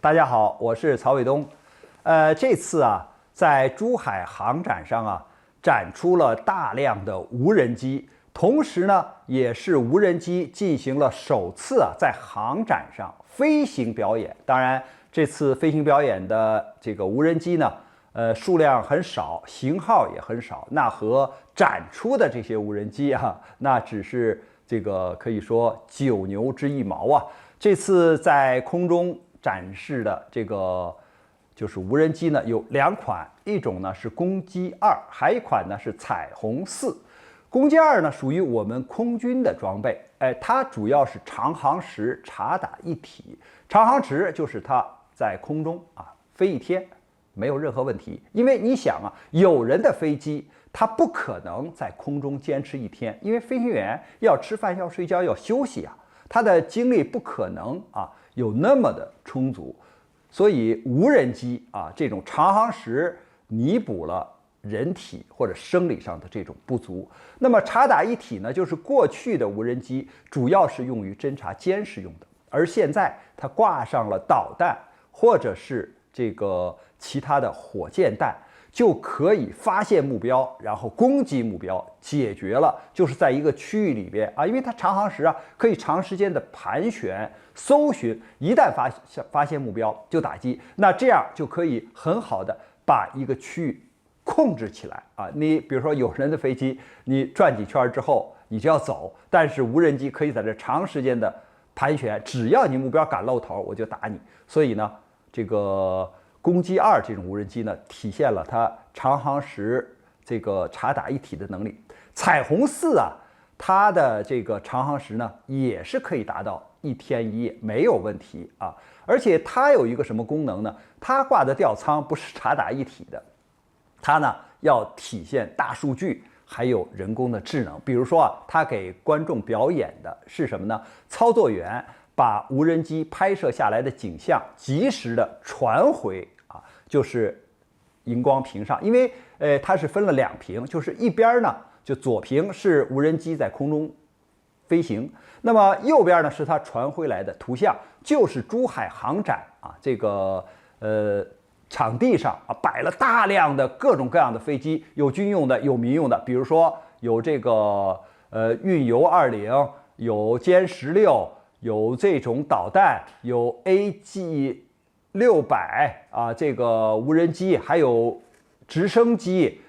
大家好，我是曹伟东。这次啊，在珠海航展上啊，展出了大量的无人机，同时呢，也是无人机进行了首次在航展上飞行表演。当然，这次飞行表演的这个无人机呢，数量很少，型号也很少。那和展出的这些无人机啊，那只是这个可以说九牛之一毛啊。这次在空中展示的这个就是无人机呢，有两款，一种呢是攻击2，还有一款呢是彩虹4。攻击2呢属于我们空军的装备，它主要是长航时察打一体。长航时就是它在空中飞一天没有任何问题，因为你想有人的飞机它不可能在空中坚持一天，因为飞行员要吃饭、要睡觉、要休息他的精力不可能有那么的充足，所以无人机这种长航时弥补了人体或者生理上的这种不足。那么察打一体呢，就是过去的无人机主要是用于侦察监视用的，而现在它挂上了导弹或者是这个其他的火箭弹，就可以发现目标，然后攻击目标，解决了就是在一个区域里边因为它长航时可以长时间的盘旋搜寻，一旦发现目标就打击，那这样就可以很好的把一个区域控制起来你比如说有人的飞机，你转几圈之后你就要走，但是无人机可以在这长时间的盘旋，只要你目标敢露头，我就打你。所以呢，这个攻击2这种无人机呢，体现了它长航时这个察打一体的能力。彩虹4它的这个长航时呢，也是可以达到1天1夜没有问题而且它有一个什么功能呢？它挂的吊舱不是察打一体的，它呢要体现大数据还有人工的智能。比如说它给观众表演的是什么呢？操作员把无人机拍摄下来的景象及时的传回就是荧光屏上，因为它是分了2屏，就是一边呢就左屏是无人机在空中飞行，那么右边呢是它传回来的图像，就是珠海航展这个场地上摆了大量的各种各样的飞机，有军用的，有民用的，比如说有这个运油20，有歼16，有这种导弹，有 AG600这个无人机，还有直升机，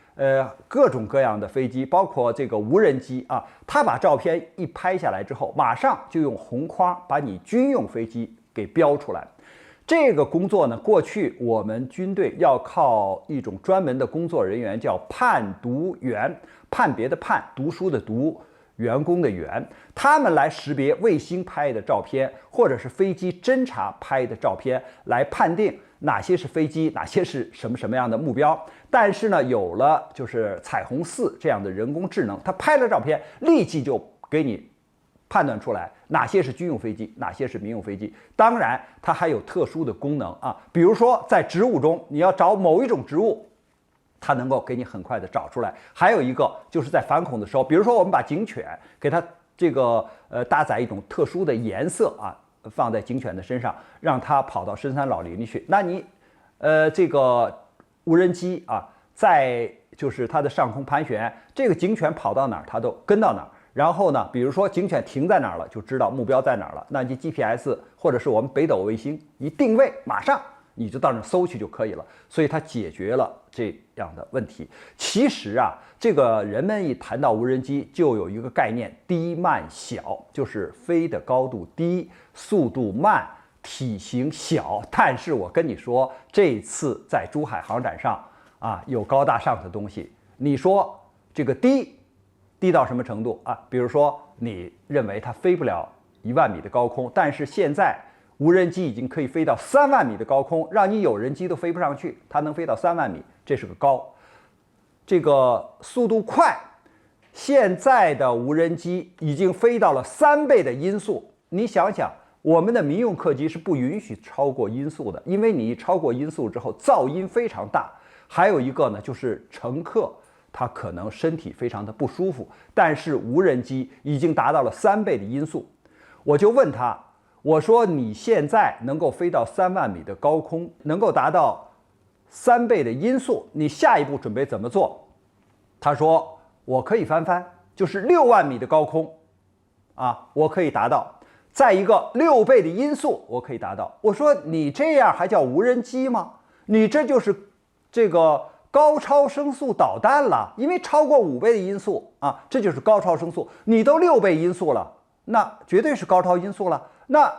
各种各样的飞机，包括这个无人机它把照片一拍下来之后，马上就用红框把你军用飞机给标出来。这个工作呢，过去我们军队要靠一种专门的工作人员，叫判读员，判别的判，读书的读，员工的员，他们来识别卫星拍的照片，或者是飞机侦察拍的照片，来判定哪些是飞机，哪些是什么样的目标。但是呢，有了就是彩虹4这样的人工智能，它拍了照片，立即就给你判断出来哪些是军用飞机，哪些是民用飞机。当然它还有特殊的功能比如说在植物中你要找某一种植物，它能够给你很快的找出来。还有一个就是在反恐的时候，比如说我们把警犬给它这个搭载一种特殊的颜色放在警犬的身上，让它跑到深山老林里去，那你这个无人机在就是它的上空盘旋，这个警犬跑到哪儿它都跟到哪儿。然后呢，比如说警犬停在哪儿了，就知道目标在哪儿了，那你 GPS 或者是我们北斗卫星一定位，马上你就到那儿搜去就可以了。所以它解决了这样的问题。其实这个人们一谈到无人机，就有一个概念，低慢小，就是飞的高度低，速度慢，体型小。但是我跟你说，这次在珠海航展上有高大上的东西。你说这个低到什么程度比如说你认为它飞不了1万米的高空，但是现在无人机已经可以飞到3万米的高空，让你有人机都飞不上去，它能飞到3万米，这是个高。这个速度快，现在的无人机已经飞到了3倍的音速。你想想，我们的民用客机是不允许超过音速的，因为你一超过音速之后噪音非常大。还有一个呢，就是乘客他可能身体非常的不舒服，但是无人机已经达到了3倍的音速。我就问他，我说你现在能够飞到3万米的高空，能够达到3倍的音速，你下一步准备怎么做？他说我可以翻，就是6万米的高空啊，我可以达到，再一个6倍的音速我可以达到。我说你这样还叫无人机吗？你这就是这个高超声速导弹了，因为超过5倍的音速啊，这就是高超声速。你都6倍音速了，那绝对是高超音速了。那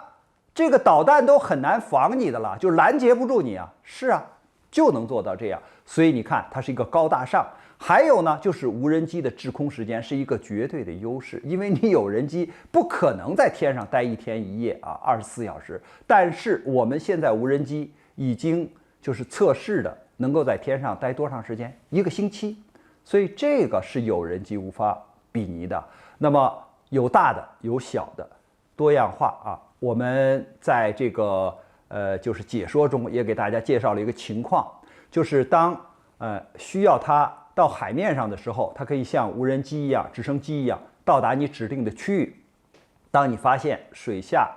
这个导弹都很难防你的了，就拦截不住你啊。是啊，就能做到这样。所以你看，它是一个高大上。还有呢，就是无人机的滞空时间是一个绝对的优势，因为你有人机不可能在天上待1天1夜啊，24小时。但是我们现在无人机已经就是测试的，能够在天上待多长时间？1个星期。所以这个是有人机无法比拟的。那么有大的，有小的，多样化啊。我们在这个就是解说中也给大家介绍了一个情况，就是当需要它到海面上的时候，它可以像无人机一样、直升机一样到达你指定的区域。当你发现水下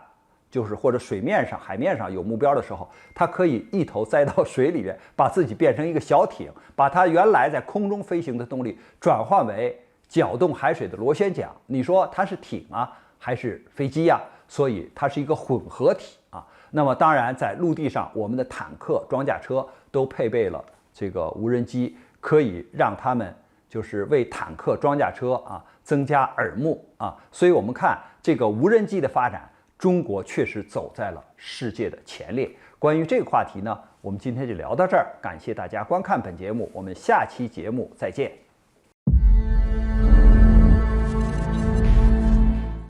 就是或者水面上、海面上有目标的时候，它可以一头栽到水里面，把自己变成一个小艇，把它原来在空中飞行的动力转换为搅动海水的螺旋桨。你说它是艇啊，还是飞机呀？所以它是一个混合体啊。那么当然，在陆地上，我们的坦克、装甲车都配备了这个无人机，可以让他们就是为坦克、装甲车啊增加耳目啊。所以我们看这个无人机的发展，中国确实走在了世界的前列。关于这个话题呢，我们今天就聊到这儿，感谢大家观看本节目，我们下期节目再见。